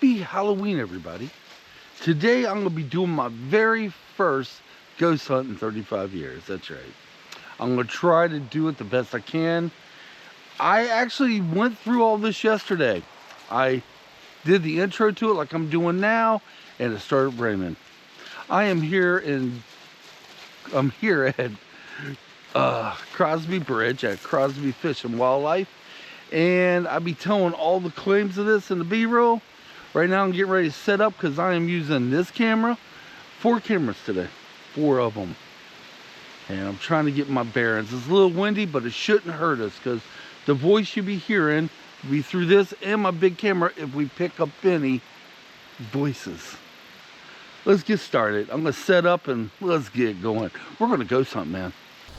Happy Halloween, everybody. Today I'm going to be doing my very first ghost hunt in 35 years. That's right. I'm going to try to do it the best I can. I actually went through all this yesterday. I did the intro to it like I'm doing now, and it started raining. I'm here at Crosley Bridge at Crosley Fish and Wildlife, and I'll be telling all the claims of this in the B-roll. Right now I'm getting ready to set up because I am using this camera. 4 cameras today, 4 of them, and I'm trying to get my bearings. It's a little windy, but it shouldn't hurt us because the voice you'll be hearing will be through this and my big camera if we pick up any voices. Let's get started. I'm gonna set up and let's get going. We're gonna ghost hunt, man.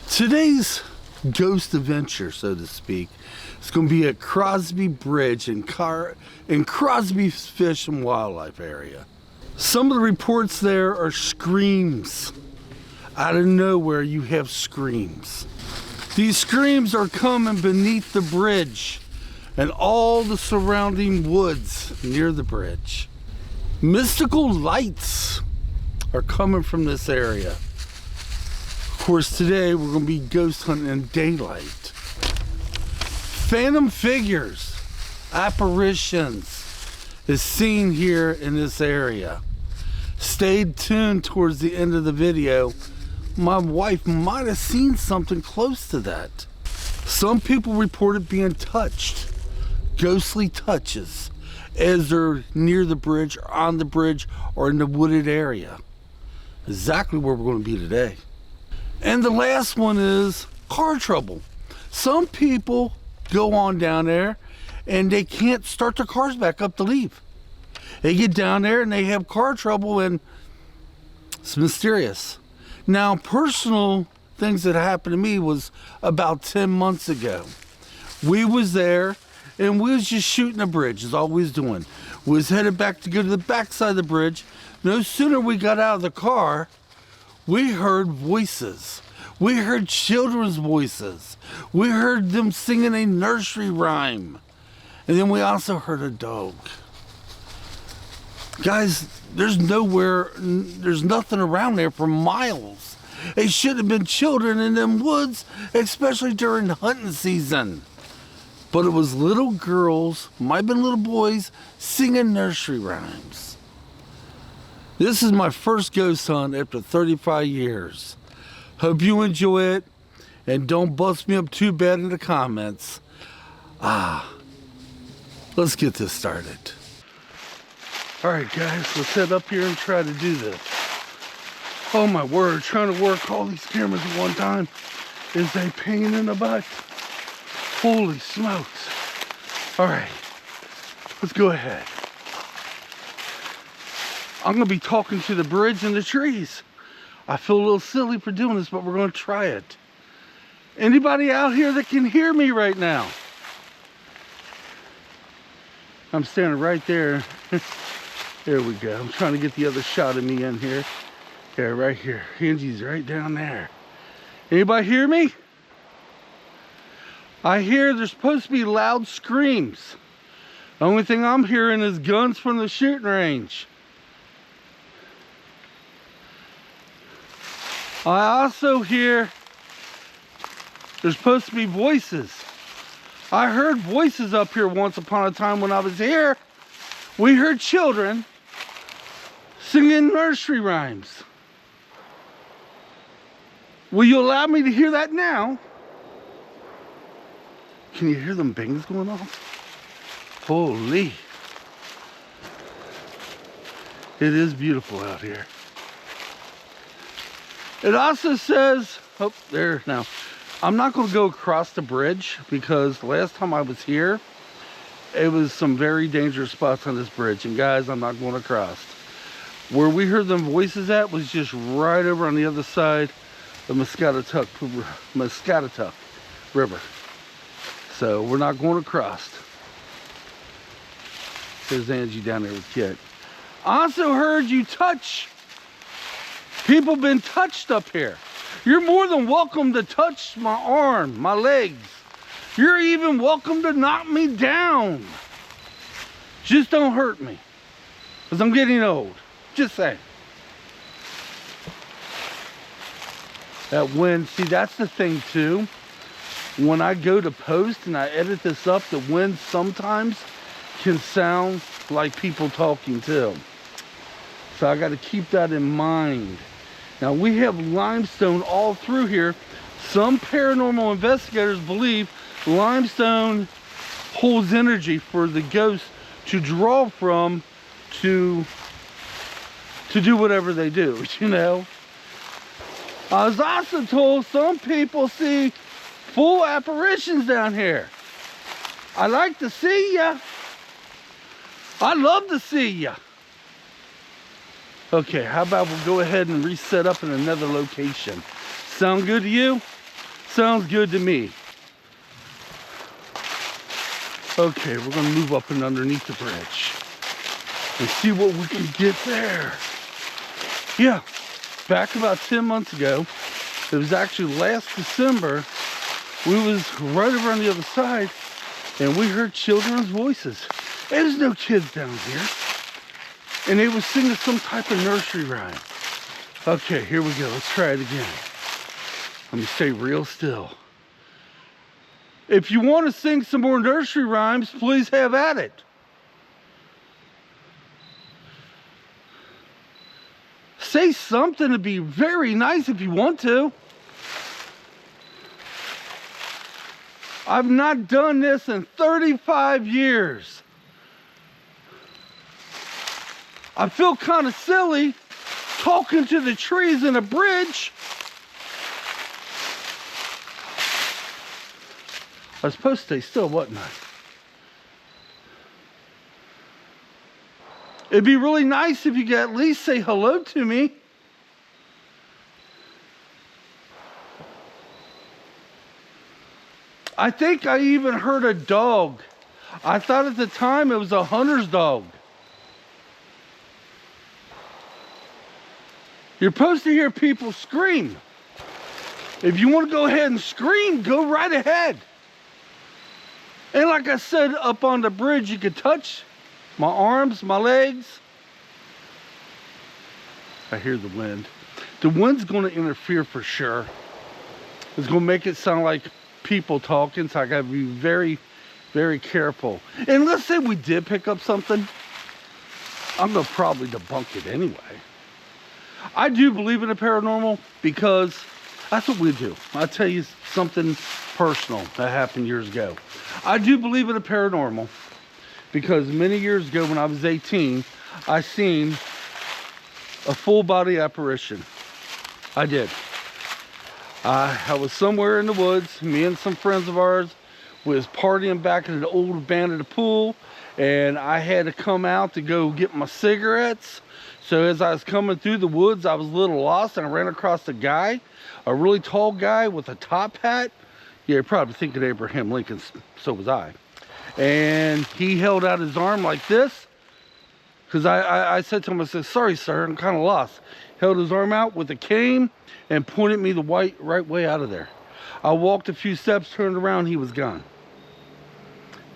Today's ghost adventure, so to speak, it's gonna be at Crosley Bridge in Crosley Fish and Wildlife area. Some of the reports there are screams. Out of nowhere, you have screams. These screams are coming beneath the bridge and all the surrounding woods near the bridge. Mystical lights are coming from this area. Of course, today we're going to be ghost hunting in daylight. Phantom figures, apparitions is seen here in this area. Stay tuned towards the end of the video. My wife might have seen something close to that. Some people reported being touched, ghostly touches, as they're near the bridge, or on the bridge, or in the wooded area. Exactly where we're going to be today. And the last one is car trouble. Some people go on down there and they can't start their cars back up to leave. They get down there and they have car trouble, and it's mysterious. Now, personal things that happened to me was about 10 months ago. We was there and we was just shooting a bridge, as always doing. We was headed back to go to the back side of the bridge. No sooner we got out of the car, we heard voices. We heard children's voices. We heard them singing a nursery rhyme. And then we also heard a dog. Guys, there's nothing around there for miles. It should have been children in them woods, especially during hunting season. But it was little girls, might have been little boys, singing nursery rhymes. This is my first ghost hunt after 35 years. Hope you enjoy it, and don't bust me up too bad in the comments. Let's get this started. All right, guys, let's head up here and try to do this. Oh my word, trying to work all these cameras at one time is a pain in the butt. Holy smokes. All right, let's go ahead. I'm gonna be talking to the bridge and the trees. I feel a little silly for doing this, but we're gonna try it. Anybody out here that can hear me right now? I'm standing right there. There we go. I'm trying to get the other shot of me in here. Yeah, right here. Angie's right down there. Anybody hear me? I hear there's supposed to be loud screams. The only thing I'm hearing is guns from the shooting range. I also hear there's supposed to be voices. I heard voices up here once upon a time when I was here. We heard children singing nursery rhymes. Will you allow me to hear that now? Can you hear them bangs going off? Holy. It is beautiful out here. It also says, oh, there now. I'm not going to go across the bridge because the last time I was here, it was some very dangerous spots on this bridge. And guys, I'm not going across. Where we heard them voices at was just right over on the other side of Muscatatuck River. So we're not going across. There's Angie down there with Kitt. I also heard you touch. People been touched up here. You're more than welcome to touch my arm, my legs. You're even welcome to knock me down. Just don't hurt me. Because I'm getting old. Just saying. That wind, see, that's the thing too. When I go to post and I edit this up, the wind sometimes can sound like people talking too. So I got to keep that in mind. Now we have limestone all through here. Some paranormal investigators believe limestone holds energy for the ghosts to draw from to do whatever they do, you know. I was also told some people see full apparitions down here. I like to see ya. I love to see ya. Okay, how about we'll go ahead and reset up in another location. Sound good to you? Sounds good to me. Okay, we're gonna move up and underneath the bridge and see what we can get there. Yeah, back about 10 months ago, it was actually last December, we was right over on the other side and we heard children's voices. There's no kids down here. And they were singing some type of nursery rhyme. Okay, here we go. Let's try it again. Let me stay real still. If you want to sing some more nursery rhymes, please have at it. Say something to be very nice if you want to. I've not done this in 35 years. I feel kind of silly talking to the trees in a bridge. I was supposed to stay still, wasn't I? It'd be really nice if you could at least say hello to me. I think I even heard a dog. I thought at the time it was a hunter's dog. You're supposed to hear people scream. If you want to go ahead and scream, go right ahead. And like I said, up on the bridge, you could touch my arms, my legs. I hear the wind. The wind's going to interfere for sure. It's going to make it sound like people talking, so I got to be very, very careful. And let's say we did pick up something. I'm going to probably debunk it anyway. I do believe in the paranormal because that's what we do. I'll tell you something personal that happened years ago. I do believe in the paranormal because many years ago when I was 18, I seen a full body apparition. I did. I was somewhere in the woods. Me and some friends of ours was partying back at an old abandoned pool, and I had to come out to go get my cigarettes. So as I was coming through the woods, I was a little lost, and I ran across a guy, a really tall guy with a top hat. Yeah, you're probably thinking Abraham Lincoln, so was I. And he held out his arm like this, because I said to him, I said, sorry, sir, I'm kind of lost. Held his arm out with a cane and pointed me the right way out of there. I walked a few steps, turned around, he was gone.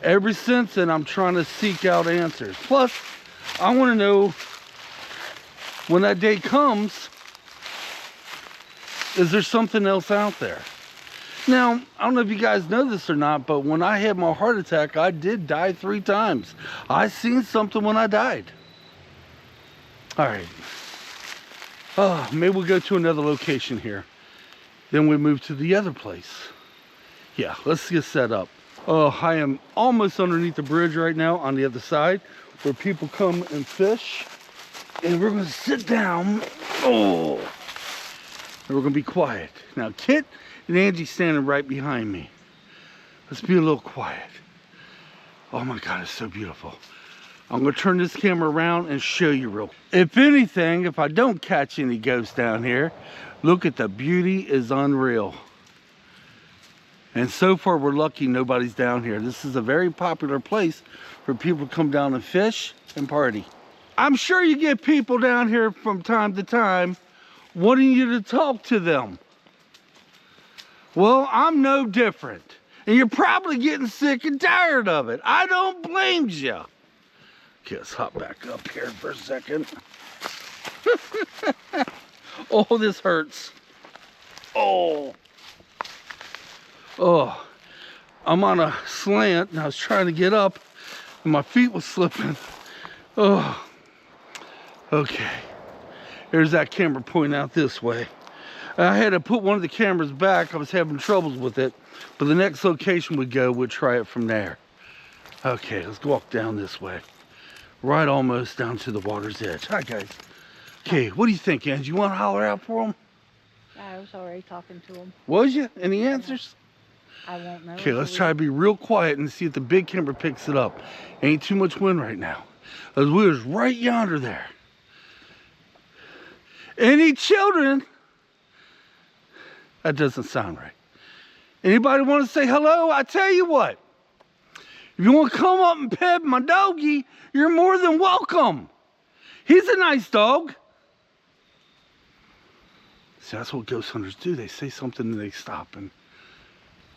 Ever since then, I'm trying to seek out answers. Plus, I want to know, when that day comes, is there something else out there? Now, I don't know if you guys know this or not, but when I had my heart attack, I did die 3 times. I seen something when I died. All right. Oh, maybe we'll go to another location here. Then we move to the other place. Yeah, let's get set up. Oh, I am almost underneath the bridge right now on the other side where people come and fish. And we're going to sit down. Oh, and we're going to be quiet. Now, Kitt and Angie standing right behind me. Let's be a little quiet. Oh my God, it's so beautiful. I'm going to turn this camera around and show you real. If anything, if I don't catch any ghosts down here, look at the beauty is unreal. And so far, we're lucky nobody's down here. This is a very popular place for people to come down and fish and party. I'm sure you get people down here from time to time wanting you to talk to them. Well, I'm no different. And you're probably getting sick and tired of it. I don't blame you. Okay, let's hop back up here for a second. Oh, this hurts. Oh. Oh. I'm on a slant and I was trying to get up and my feet was slipping. Oh. Okay. There's that camera pointing out this way. I had to put one of the cameras back. I was having troubles with it. But the next location we go, we'll try it from there. Okay, let's walk down this way. Right almost down to the water's edge. Hi, guys. Okay, what do you think, Angie? You want to holler out for them? Yeah, I was already talking to him. Was you? Any answers? I won't know. Okay, let's try to be real quiet and see if the big camera picks it up. Ain't too much wind right now. As we was right yonder there. Any children? That doesn't sound right. Anybody want to say hello? I tell you what. If you want to come up and pet my doggy, you're more than welcome. He's a nice dog. See, that's what ghost hunters do. They say something and they stop. And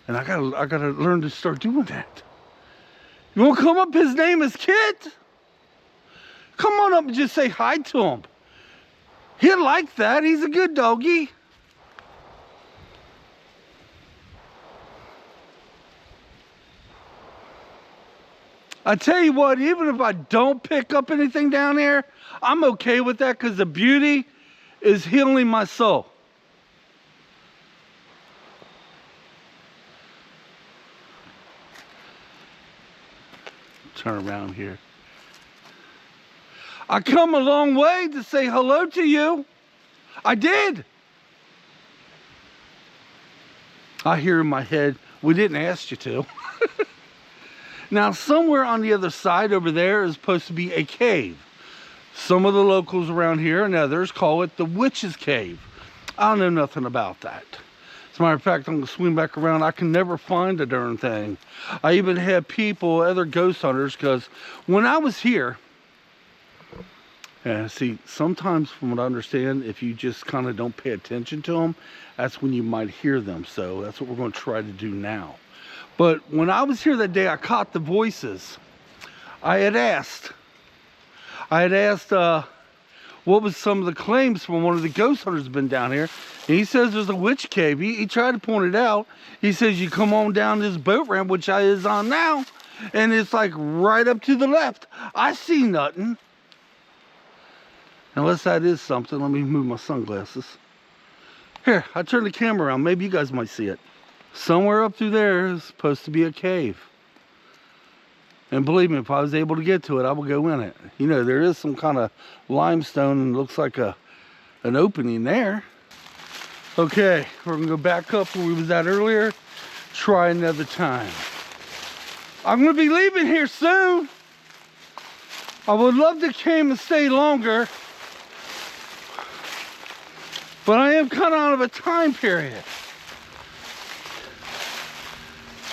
I gotta learn to start doing that. You want to come up? His name is Kitt. Come on up and just say hi to him. He'll like that. He's a good doggy. I tell you what, even if I don't pick up anything down there, I'm okay with that because the beauty is healing my soul. Turn around here. I come a long way to say hello to you. I did. I hear in my head, we didn't ask you to. Now, somewhere on the other side over there is supposed to be a cave. Some of the locals around here and others call it the Witch's Cave. I don't know nothing about that. As a matter of fact, I'm going to swing back around. I can never find a darn thing. I even had people, other ghost hunters, because when I was here, see, sometimes from what I understand, if you just kind of don't pay attention to them, that's when you might hear them. So that's what we're going to try to do now. But when I was here that day, I caught the voices. I had asked what was some of the claims from one of the ghost hunters that's been down here. And he says there's a witch cave. He tried to point it out. He says you come on down this boat ramp, which I is on now, and it's like right up to the left. I see nothing. Unless that is something. Let me move my sunglasses. Here, I turn the camera around. Maybe you guys might see it. Somewhere up through there is supposed to be a cave. And believe me, if I was able to get to it, I would go in it. You know, there is some kind of limestone and looks like an opening there. Okay, we're gonna go back up where we was at earlier. Try another time. I'm gonna be leaving here soon. I would love to come and stay longer. But I am kind of out of a time period.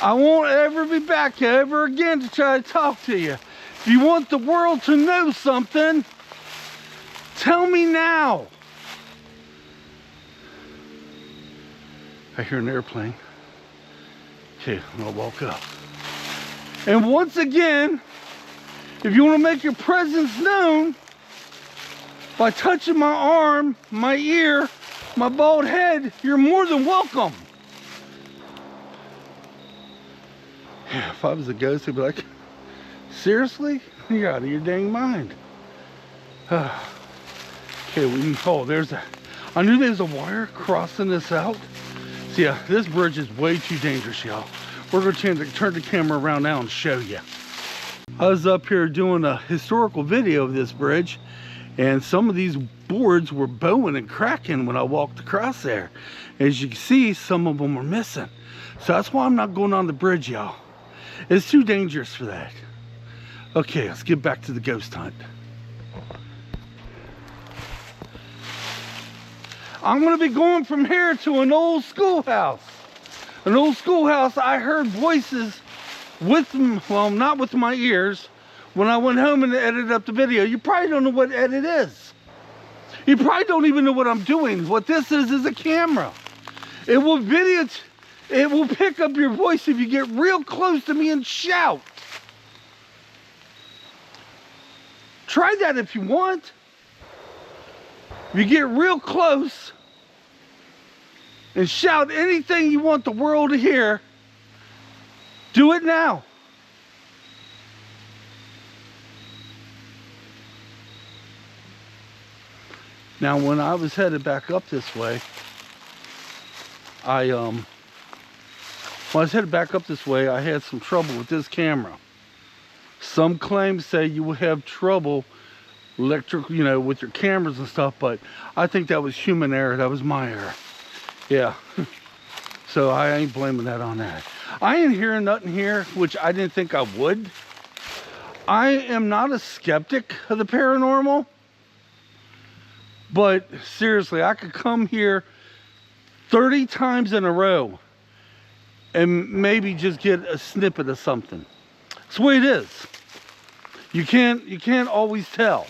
I won't ever be back ever again to try to talk to you. If you want the world to know something, tell me now. I hear an airplane. Okay, I'm gonna walk up. And once again, if you want to make your presence known by touching my arm, my ear, my bald head, you're more than welcome. If I was a ghost, I'd be like, seriously? You're out of your dang mind. Okay, I knew there was a wire crossing this out. So yeah, this bridge is way too dangerous, y'all. We're going to turn the camera around now and show you. I was up here doing a historical video of this bridge, and some of these boards were bowing and cracking when I walked across there. As you can see, some of them are missing. So that's why I'm not going on the bridge, y'all. It's too dangerous for that. Okay, let's get back to the ghost hunt. I'm going to be going from here to an old schoolhouse. An old schoolhouse, I heard voices with them, well, not with my ears, when I went home and edited up the video. You probably don't know what edit is. You probably don't even know what I'm doing. What this is a camera. It will it will pick up your voice if you get real close to me and shout. Try that if you want. If you get real close and shout anything you want the world to hear, do it now. Now, when I was headed back up this way, I had some trouble with this camera. Some claims say you will have trouble with your cameras and stuff, but I think that was human error. That was my error. Yeah. So I ain't blaming that on that. I ain't hearing nothing here, which I didn't think I would. I am not a skeptic of the paranormal, but seriously, I could come here 30 times in a row and maybe just get a snippet of something. That's the way it is. You can't always tell.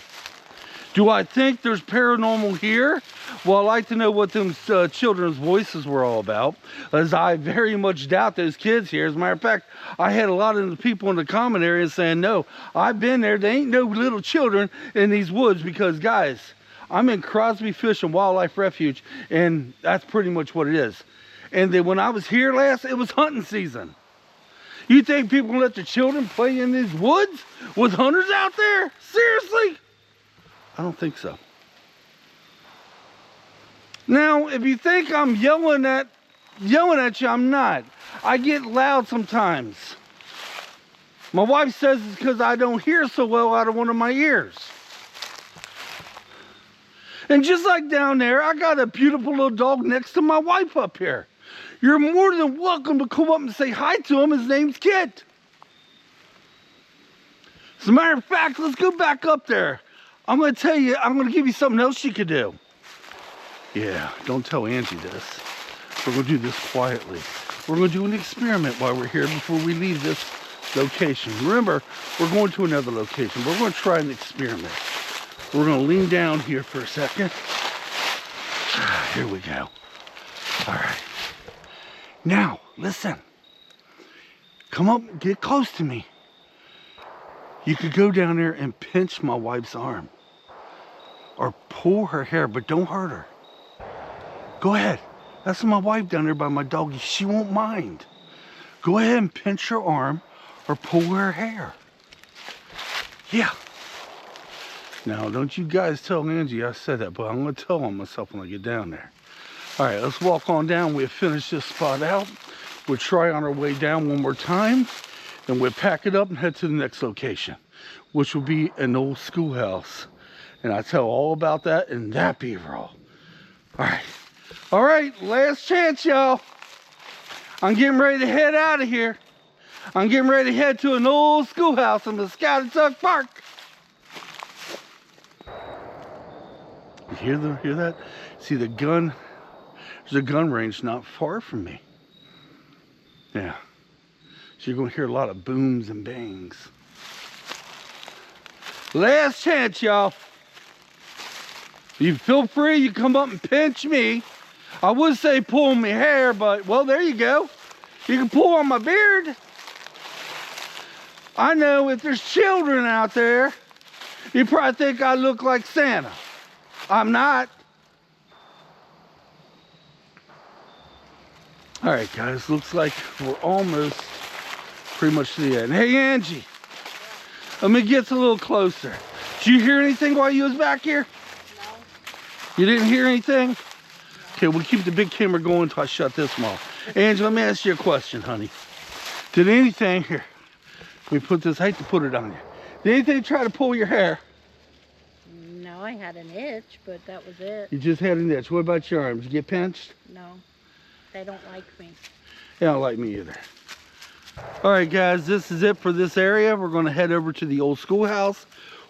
Do I think there's paranormal here? Well, I'd like to know what them children's voices were all about, as I very much doubt those kids here. As a matter of fact, I had a lot of the people in the comment area saying, no, I've been there. There ain't no little children in these woods, because, guys, I'm in Crosley Fish and Wildlife Refuge, and that's pretty much what it is. And then when I was here last, it was hunting season. You think people can let their children play in these woods with hunters out there? Seriously? I don't think so. Now, if you think I'm yelling at you, I'm not. I get loud sometimes. My wife says it's because I don't hear so well out of one of my ears. And just like down there, I got a beautiful little dog next to my wife up here. You're more than welcome to come up and say hi to him. His name's Kitt. As a matter of fact, let's go back up there. I'm going to give you something else you could do. Yeah, don't tell Angie this. We're going to do this quietly. We're going to do an experiment while we're here before we leave this location. Remember, we're going to another location. We're going to try an experiment. We're going to lean down here for a second. Here we go. All right. Now, listen. Come up, get close to me. You could go down there and pinch my wife's arm. Or pull her hair, but don't hurt her. Go ahead. That's my wife down there by my doggy. She won't mind. Go ahead and pinch her arm or pull her hair. Yeah. Now, don't you guys tell Angie I said that, but I'm going to tell on myself when I get down there. All right, let's walk on down. We'll finish this spot out. We'll try on our way down one more time. Then we'll pack it up and head to the next location, which will be an old schoolhouse. And I'll tell all about that in that B-roll. All right, last chance, y'all. I'm getting ready to head out of here. I'm getting ready to head to an old schoolhouse in Muscatatuck Park. You hear that? See the gun? There's a gun range not far from me. Yeah. So you're going to hear a lot of booms and bangs. Last chance, y'all. You feel free, you come up and pinch me. I would say pull my hair, but, well, there you go. You can pull on my beard. I know if there's children out there, you probably think I look like Santa. I'm not. All right, guys, looks like we're almost pretty much to the end. Hey, Angie, let me get a little closer. Did you hear anything while you was back here? No. You didn't hear anything? No. Okay, we'll keep the big camera going until I shut this one off. Angie, let me ask you a question, honey. Did anything, here, let me put this, I hate to put it on you. Did anything try to pull your hair? No, I had an itch, but that was it. You just had an itch. What about your arms? Did you get pinched? No, they don't like me. They don't like me either. All right, guys, this is it for this area. We're going to head over to the old schoolhouse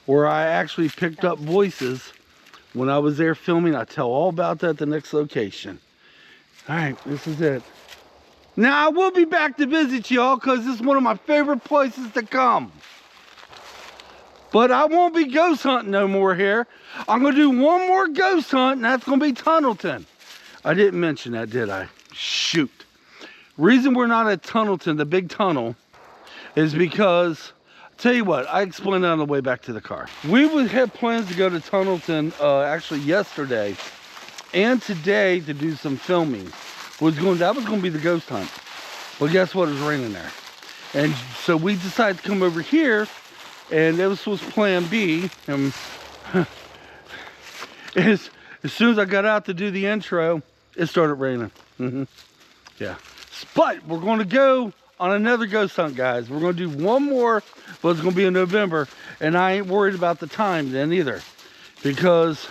where I actually picked up voices when I was there filming. I'll tell all about that at the next location. All right, this is it. Now, I will be back to visit y'all because this is one of my favorite places to come. But I won't be ghost hunting no more here. I'm going to do one more ghost hunt, and that's going to be Tunnelton. I didn't mention that, did I? Shoot. Reason we're not at Tunnelton, the big tunnel, is because Tell you what, I explained that on the way back to the car. We would have plans to go to Tunnelton actually yesterday and today to do some filming. That was going to be the ghost hunt. Well, guess what? It was raining there. And so we decided to come over here, and this was plan B. And as soon as I got out to do the intro, it started raining. Yeah. But we're going to go on another ghost hunt, guys. We're going to do one more, but it's going to be in November. And I ain't worried about the time then either. Because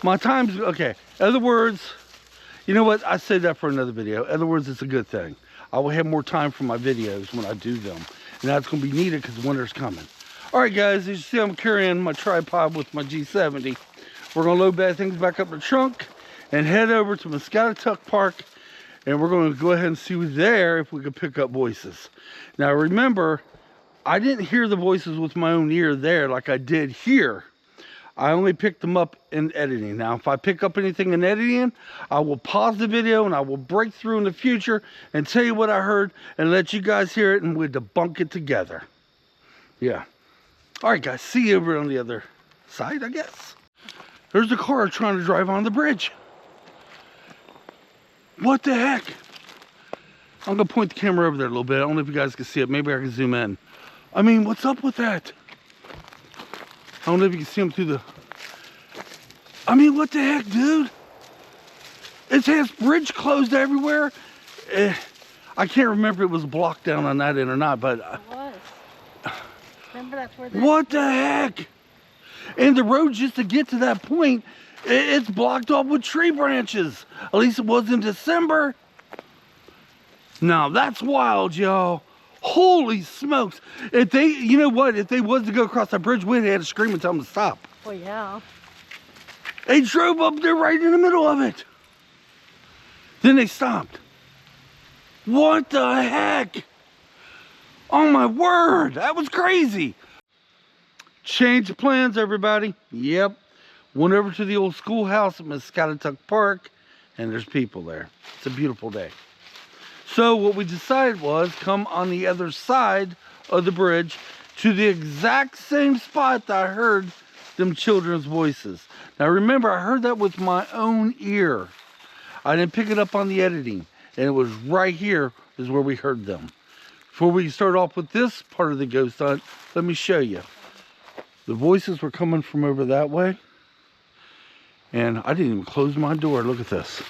my time's, okay. In other words, you know what? I saved that for another video. In other words, it's a good thing. I will have more time for my videos when I do them. And that's going to be needed because winter's coming. All right, guys. As you see, I'm carrying my tripod with my G70. We're going to load bad things back up the trunk and head over to Muscatatuck Park. And we're going to go ahead and see there if we can pick up voices. Now remember, I didn't hear the voices with my own ear there like I did here. I only picked them up in editing. Now if I pick up anything in editing, I will pause the video and I will break through in the future and tell you what I heard and let you guys hear it and we'll debunk it together. Yeah. All right, guys, see you over on the other side, I guess. There's a car trying to drive on the bridge. What the heck? I'm gonna point the camera over there a little bit. I don't know if you guys can see it. Maybe I can zoom in. I mean, what's up with that? I don't know if you can see them through the... I mean, what the heck, dude? It has bridge closed everywhere. I can't remember if it was blocked down on that end or not, but... It was. Remember that's where that... What the heck? And the road just to get to that point, it's blocked off with tree branches. At least it was in December. Now that's wild, y'all. Holy smokes. If they, you know what, if they was to go across that bridge, we'd have to scream and tell them to stop. Well, yeah. They drove up there right in the middle of it. Then they stopped. What the heck? Oh my word, that was crazy. Change of plans, everybody. Yep. Went over to the old schoolhouse at Muscatatuck Park, and there's people there. It's a beautiful day. So what we decided was come on the other side of the bridge to the exact same spot that I heard them children's voices. Now remember, I heard that with my own ear. I didn't pick it up on the editing, and it was right here is where we heard them. Before we start off with this part of the ghost hunt, let me show you. The voices were coming from over that way. And I didn't even close my door. Look at this.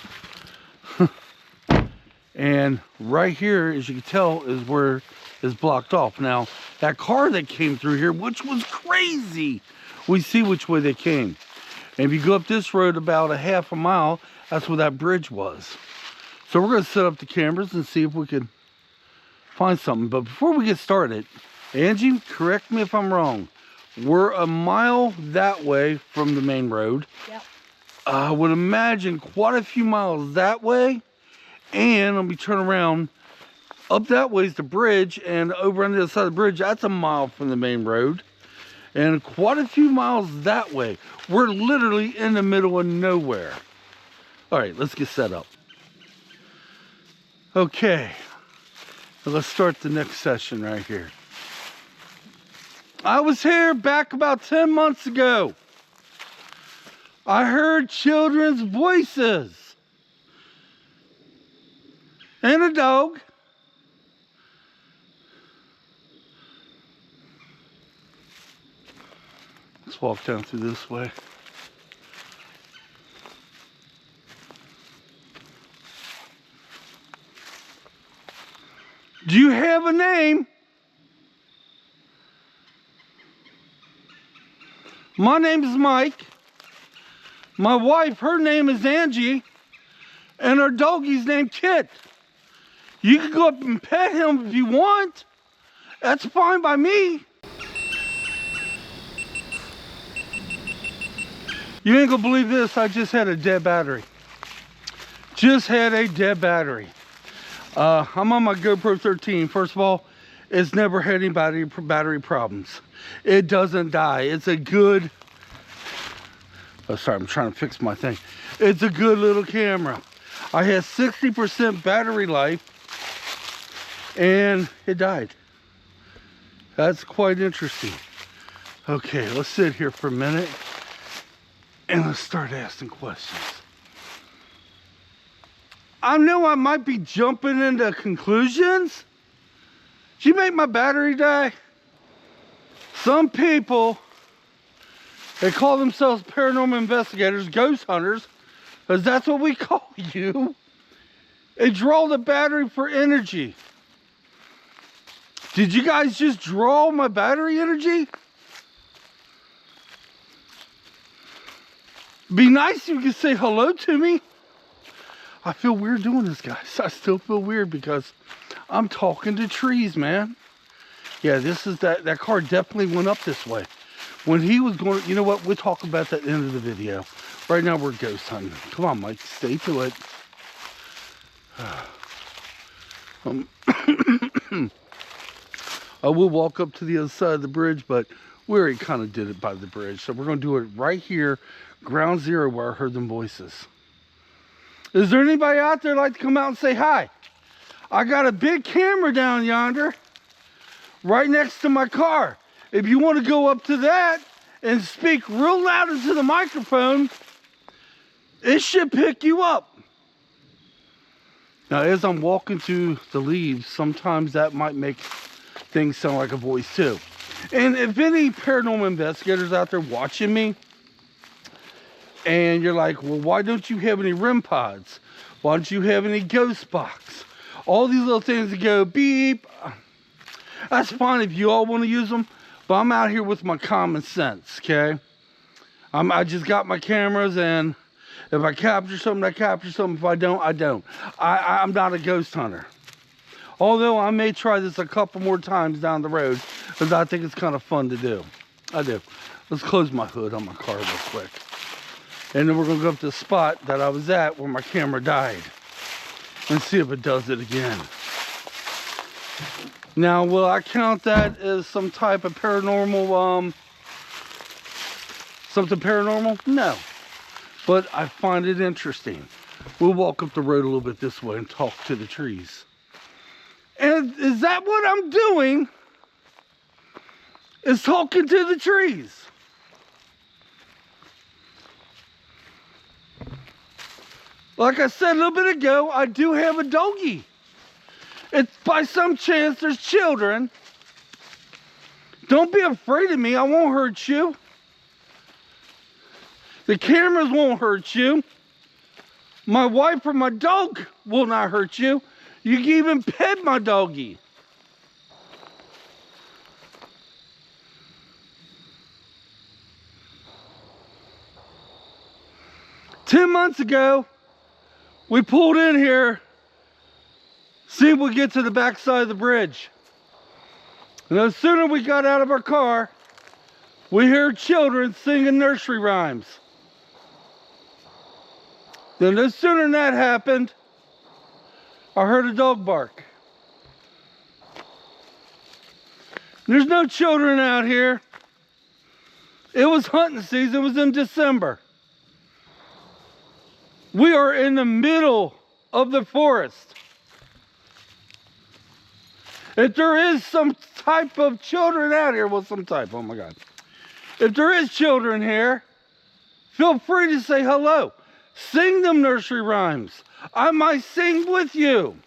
And right here, as you can tell, is where it's blocked off. Now, that car that came through here, which was crazy, we see which way they came. And if you go up this road about a half a mile, that's where that bridge was. So we're going to set up the cameras and see if we can find something. But before we get started, Angie, correct me if I'm wrong. We're a mile that way from the main road. Yep. I would imagine quite a few miles that way. And let me turn around. Up that way is the bridge. And over on the other side of the bridge, that's a mile from the main road. And quite a few miles that way. We're literally in the middle of nowhere. All right, let's get set up. Okay. Let's start the next session right here. I was here back about 10 months ago. I heard children's voices. And a dog. Let's walk down through this way. Do you have a name? My name is Mike. My wife, her name is Angie. And our doggy's named Kitt. You can go up and pet him if you want. That's fine by me. You ain't gonna believe this. I just had a dead battery. Just had a dead battery. I'm on my GoPro 13. First of all, it's never had any battery problems. It doesn't die. It's a good... Oh, sorry, I'm trying to fix my thing. It's a good little camera. I had 60% battery life, and it died. That's quite interesting. Okay, let's sit here for a minute and let's start asking questions. I know I might be jumping into conclusions. Did you make my battery die? Some people, they call themselves paranormal investigators, ghost hunters, because that's what we call you. They draw the battery for energy. Did you guys just draw my battery energy? Be nice if you could say hello to me. I feel weird doing this, guys. I still feel weird because I'm talking to trees, man. Yeah, this is that car definitely went up this way. When he was going, you know what? We'll talk about that at the end of the video. Right now we're ghost hunting. Come on, Mike, stay to it. I will walk up to the other side of the bridge, but we already kind of did it by the bridge. So we're going to do it right here, ground zero, where I heard them voices. Is there anybody out there like to come out and say hi? I got a big camera down yonder, right next to my car. If you want to go up to that and speak real loud into the microphone, it should pick you up. Now, as I'm walking through the leaves, sometimes that might make things sound like a voice too. And if any paranormal investigators out there watching me, and you're like, well, why don't you have any REM pods? Why don't you have any ghost box? All these little things that go beep. That's fine if you all want to use them, but I'm out here with my common sense, okay? I just got my cameras, and if I capture something, I capture something. If I don't, I don't. I'm not a ghost hunter. Although I may try this a couple more times down the road, because I think it's kind of fun to do. I do. Let's close my hood on my car real quick. And then we're going to go up to the spot that I was at where my camera died and see if it does it again. Now, will I count that as some type of paranormal, something paranormal? No. But I find it interesting. We'll walk up the road a little bit this way and talk to the trees. And is that what I'm doing? Is talking to the trees. Like I said a little bit ago, I do have a doggie. It's by some chance there's children. Don't be afraid of me. I won't hurt you. The cameras won't hurt you. My wife or my dog will not hurt you. You can even pet my doggie. Ten months ago, we pulled in here, see if we get to the back side of the bridge. And no sooner we got out of our car, we heard children singing nursery rhymes. Then no sooner than that happened, I heard a dog bark. There's no children out here. It was hunting season, it was in December. We are in the middle of the forest. If there is some type of children out here, well, some type, oh my God. If there is children here, feel free to say hello. Sing them nursery rhymes. I might sing with you.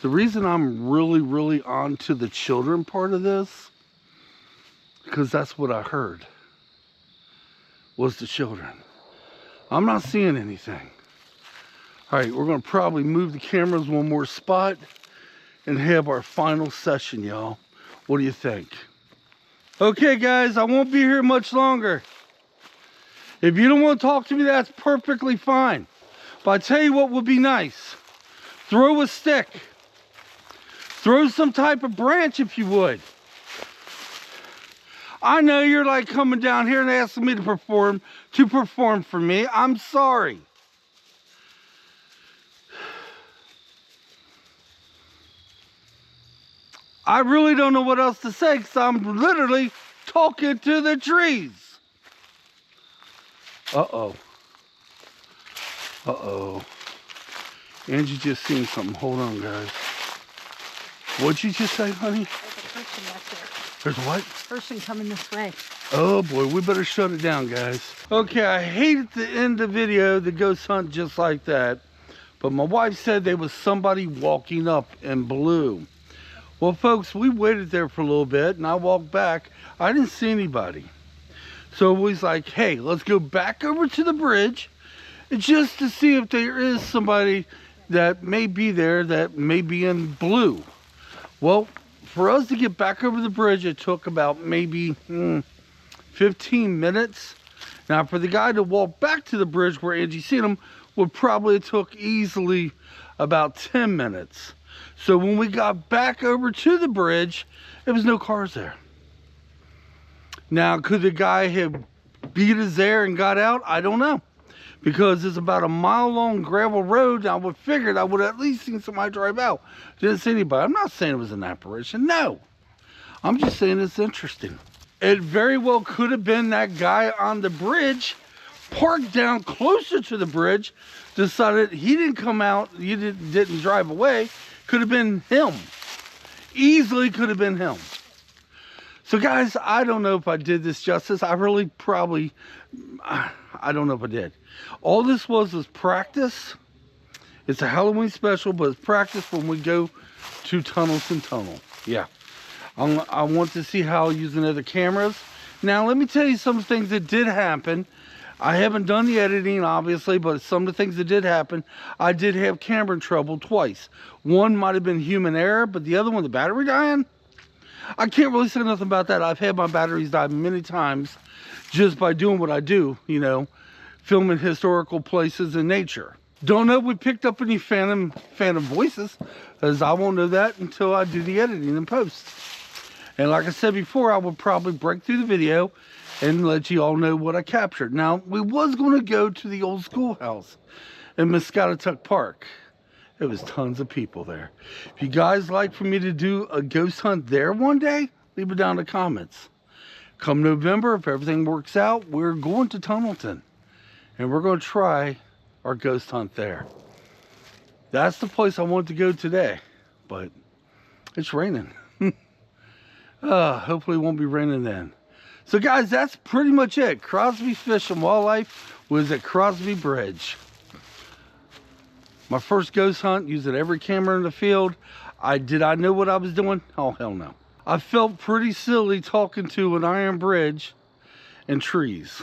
The reason I'm really on to the children part of this, because that's what I heard, was the children. I'm not seeing anything. All right, we're going to probably move the cameras one more spot and have our final session, y'all. What do you think? Okay, guys, I won't be here much longer. If you don't want to talk to me, that's perfectly fine. But I tell you what would be nice. Throw a stick. Throw some type of branch if you would. I know you're like coming down here and asking me to perform for me. I'm sorry. I really don't know what else to say because I'm literally talking to the trees. Uh-oh. Uh-oh. Angie just seen something. Hold on, guys. What'd you just say, honey? There's a person back there. There's what? Person coming this way. Oh boy, we better shut it down, guys. Okay, I hate at the end of the video the ghost hunt just like that. But my wife said there was somebody walking up in blue. Well, folks, we waited there for a little bit and I walked back. I didn't see anybody. So we was like, hey, let's go back over to the bridge just to see if there is somebody that may be there that may be in blue. Well, for us to get back over the bridge, it took about maybe 15 minutes. Now, for the guy to walk back to the bridge where Angie seen him, would probably took easily about 10 minutes. So when we got back over to the bridge, there was no cars there. Now, could the guy have beat us there and got out? I don't know. Because it's about a mile-long gravel road. I would figured I would have at least seen somebody drive out. Didn't see anybody. I'm not saying it was an apparition. No. I'm just saying it's interesting. It very well could have been that guy on the bridge, parked down closer to the bridge, decided he didn't come out, he didn't drive away. Could have been him. Easily could have been him. So guys, I don't know if I did this justice. I really probably, I don't know if I did. All this was practice. It's a Halloween special, but it's practice when we go to Tunnelton Tunnel. Yeah. I want to see how using other cameras. Now, let me tell you some things that did happen. I haven't done the editing, obviously, but some of the things that did happen, I did have camera trouble twice. One might have been human error, but the other one, the battery dying, I can't really say nothing about that. I've had my batteries die many times just by doing what I do, you know, filming historical places in nature. Don't know if we picked up any phantom voices, as I won't know that until I do the editing and post. And like I said before, I would probably break through the video and let you all know what I captured. Now, we was going to go to the old schoolhouse in Muscatatuck Park. There was tons of people there. If you guys like for me to do a ghost hunt there one day, leave it down in the comments. Come November, if everything works out, we're going to Tunnelton. And we're going to try our ghost hunt there. That's the place I want to go today. But it's raining. Hopefully it won't be raining then. So guys, that's pretty much it. Crosley Fish and Wildlife was at Crosley Bridge. My first ghost hunt, using every camera in the field. Did I know what I was doing? Oh, hell no. I felt pretty silly talking to an iron bridge and trees.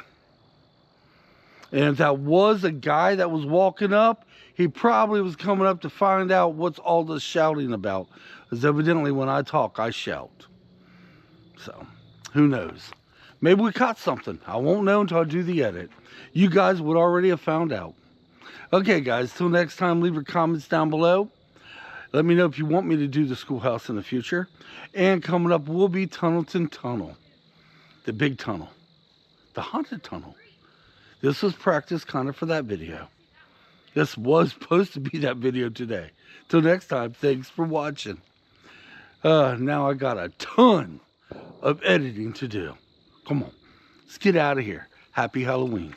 And if that was a guy that was walking up, he probably was coming up to find out what's all this shouting about. Because evidently when I talk, I shout. So, who knows? Maybe we caught something. I won't know until I do the edit. You guys would already have found out. Okay, guys, till next time, leave your comments down below. Let me know if you want me to do the schoolhouse in the future. And coming up will be Tunnelton Tunnel. The big tunnel. The haunted tunnel. This was practice kind of for that video. This was supposed to be that video today. Till next time, thanks for watching. Now I got a ton of editing to do. Come on, let's get out of here. Happy Halloween.